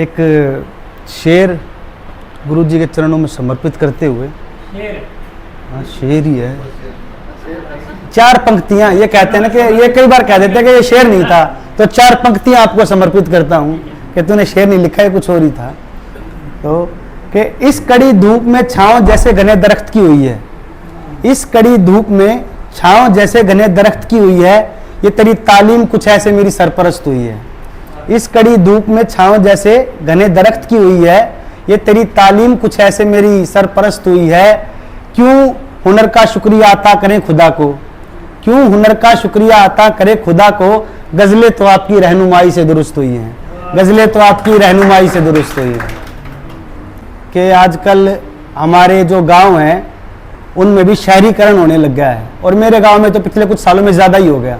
एक शेर गुरु जी के चरणों में समर्पित करते हुए, हाँ शेर ही है, 4 पंक्तियां, ये कहते हैं ना कि ये कई बार कह देते हैं कि ये शेर नहीं था, तो 4 पंक्तियां आपको समर्पित करता हूं कि तूने शेर नहीं लिखा है, कुछ और ही था। तो कि इस कड़ी धूप में छांव जैसे घने दरख्त की हुई है, इस कड़ी धूप में छांव जैसे घने दरख्त की हुई है, ये तेरी तालीम कुछ ऐसे मेरी सरपरस्त हुई है। इस कड़ी धूप में छांव जैसे घने दरख्त की हुई है, ये तेरी तालीम कुछ ऐसे मेरी सरपरस्त हुई है। क्यों हुनर का शुक्रिया अता करें खुदा को, क्यों हुनर का शुक्रिया अता करें खुदा को, गजलें तो आपकी रहनुमाई से दुरुस्त हुई हैं, गजलें तो आपकी रहनुमाई से दुरुस्त हुई हैं। कि आजकल हमारे जो गांव हैं उनमें भी शहरीकरण होने लग गया है, और मेरे गांव में तो पिछले कुछ सालों में ज़्यादा ही हो गया।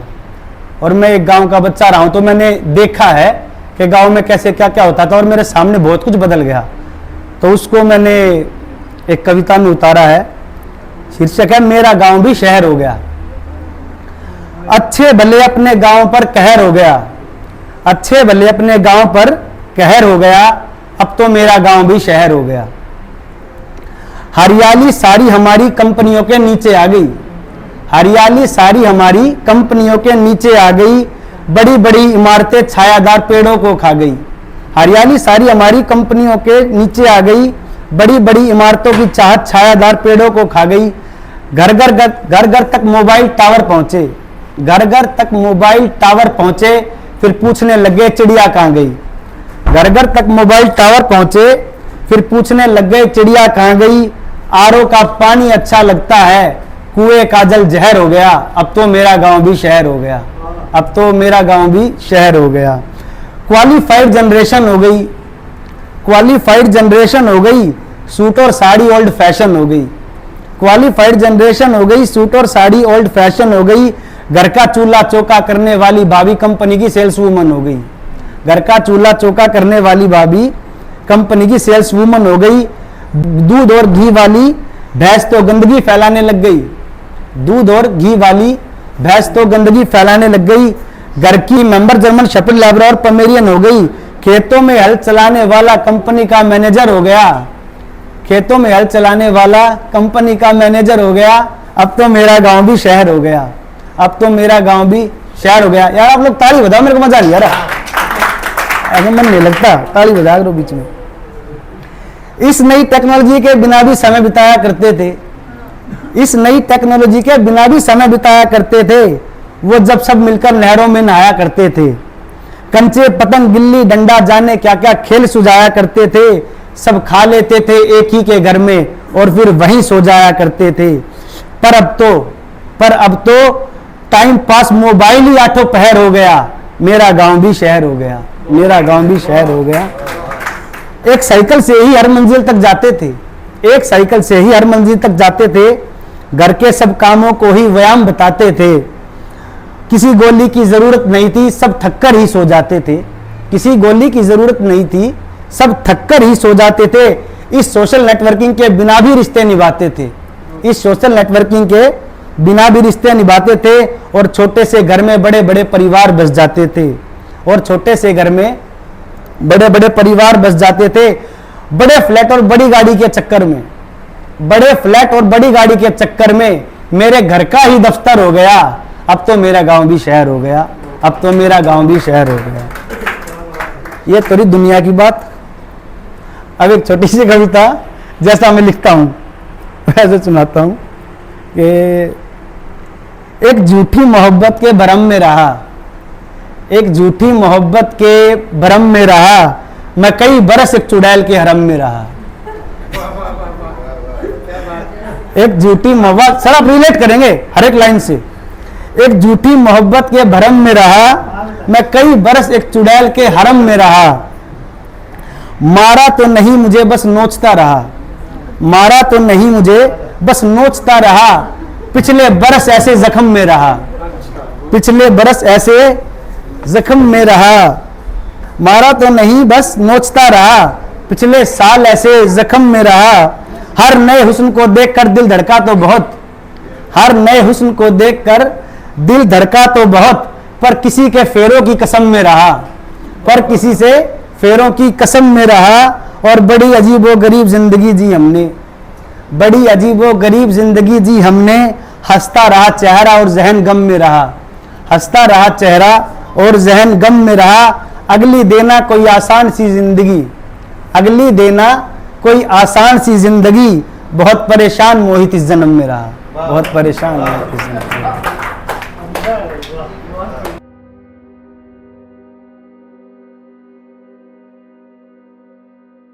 और मैं एक गांव का बच्चा रहा हूं, तो मैंने देखा है कि गांव में कैसे क्या क्या होता था, और मेरे सामने बहुत कुछ बदल गया। तो उसको मैंने एक कविता में उतारा है, शीर्षक है मेरा गांव भी शहर हो गया। अच्छे भले अपने गांव पर कहर हो गया, अच्छे भले अपने गांव पर कहर हो गया, अब तो मेरा गांव भी शहर हो गया। हरियाली सारी हमारी कंपनियों के नीचे आ गई, हरियाली सारी हमारी कंपनियों के नीचे आ गई, बड़ी बड़ी इमारतें छायादार पेड़ों को खा गई। हरियाली सारी हमारी कंपनियों के नीचे आ गई, बड़ी बड़ी इमारतों की चाहत छायादार पेड़ों को खा गई। घर घर तक मोबाइल टावर पहुंचे, घर घर तक मोबाइल टावर पहुंचे, फिर पूछने लगे चिड़िया कहाँ गई। घर घर तक मोबाइल टावर पहुंचे, फिर पूछने लग गए चिड़िया कहाँ गई। आरओ का पानी अच्छा लगता है, कुएं का जल जहर हो गया, अब तो मेरा गांव भी शहर हो गया, अब तो मेरा गांव भी शहर हो गया। क्वालिफाइड जनरेशन हो गई, क्वालिफाइड जनरेशन हो गई, सूट और साड़ी ओल्ड फैशन हो गई। क्वालिफाइड जनरेशन हो गई, सूट और साड़ी ओल्ड फैशन हो गई। घर का चूल्हा चौका करने वाली भाभी कंपनी की सेल्स वूमन हो गई, घर का चूल्हा चौका करने वाली भाभी कंपनी की सेल्स वूमन हो गई। दूध और घी वाली भैंस तो गंदगी फैलाने लग गई, दूध और घी वाली भैंस तो गंदगी फैलाने लग गई। घर की मेंबर जर्मन शेफर्ड लैब्राडोर और पोमेरियन हो गई। खेतों में हल चलाने वाला कंपनी का मैनेजर हो गया, खेतों में हल चलाने वाला कंपनी का मैनेजर हो गया, अब तो मेरा गांव भी शहर हो गया, अब तो मेरा गांव भी शहर हो गया। यार आप लोग ताली बजाओ, मेरे को मजा नहीं आ रहा, ऐसा मन नहीं लगता, ताली बजा करो बीच में। इस नई टेक्नोलॉजी के बिना भी समय बिताया करते थे, इस नई टेक्नोलॉजी के बिना भी समय बिताया करते थे, वो जब सब मिलकर नहरों में नहाया करते थे। कंचे पतंग गिल्ली डंडा जाने क्या क्या खेल सुझाया करते थे, सब खा लेते थे एक ही के घर में और फिर वहीं सो जाया करते थे। पर अब तो टाइम पास मोबाइल ही आठों पहर हो गया, मेरा गांव भी शहर हो गया, मेरा गांव भी शहर हो गया। एक साइकिल से ही हर मंजिल तक जाते थे, एक साइकिल से ही हर मंजिल तक जाते थे, घर के सब कामों को ही व्यायाम बताते थे। किसी गोली की जरूरत नहीं थी, सब थककर ही सो जाते थे, किसी गोली की जरूरत नहीं थी, सब थककर ही सो जाते थे। इस सोशल नेटवर्किंग के बिना भी रिश्ते निभाते थे, इस सोशल नेटवर्किंग के बिना भी रिश्ते निभाते थे, और छोटे से घर में बड़े बड़े परिवार बस जाते थे, और छोटे से घर में बड़े बड़े परिवार बस जाते थे। बड़े फ्लैट और बड़ी गाड़ी के चक्कर में, बड़े फ्लैट और बड़ी गाड़ी के चक्कर में मेरे घर का ही दफ्तर हो गया, अब तो मेरा गांव भी शहर हो गया, अब तो मेरा गांव भी शहर हो गया। ये थोड़ी दुनिया की बात। अब एक छोटी सी कविता जैसा मैं लिखता हूं वैसे सुनाता हूं कि एक झूठी मोहब्बत के भरम में रहा, एक झूठी मोहब्बत के भरम में रहा, मैं कई बरस एक चुड़ैल के हरम में रहा। एक झूठी मोहब्बत, सर आप रिलेट करेंगे हर एक लाइन से। एक झूठी मोहब्बत के भरम में रहा, मैं कई बरस एक चुड़ैल के हरम में रहा। मारा तो नहीं मुझे बस नोचता रहा, मारा तो नहीं मुझे बस नोचता रहा, पिछले बरस ऐसे जख्म में रहा, पिछले बरस ऐसे जख्म में रहा। मारा तो नहीं बस नोचता रहा, पिछले साल ऐसे जख्म में रहा। हर नए हुस्न को देखकर दिल धड़का तो बहुत, हर नए हुस्न को देखकर दिल धड़का तो बहुत, पर किसी के फेरों की कसम में रहा, पर किसी से फेरों की कसम में रहा और बड़ी अजीबो गरीब जिंदगी जी हमने, बड़ी अजीबो गरीब जिंदगी जी हमने, हंसता रहा चेहरा और जहन गम में रहा, हंसता रहा चेहरा और जहन गम में रहा, अगली देना कोई आसान सी जिंदगी, अगली देना कोई आसान सी जिंदगी, बहुत परेशान मोहित इस जन्म में रहा, बहुत परेशान मोहित इस जन्म में रहा।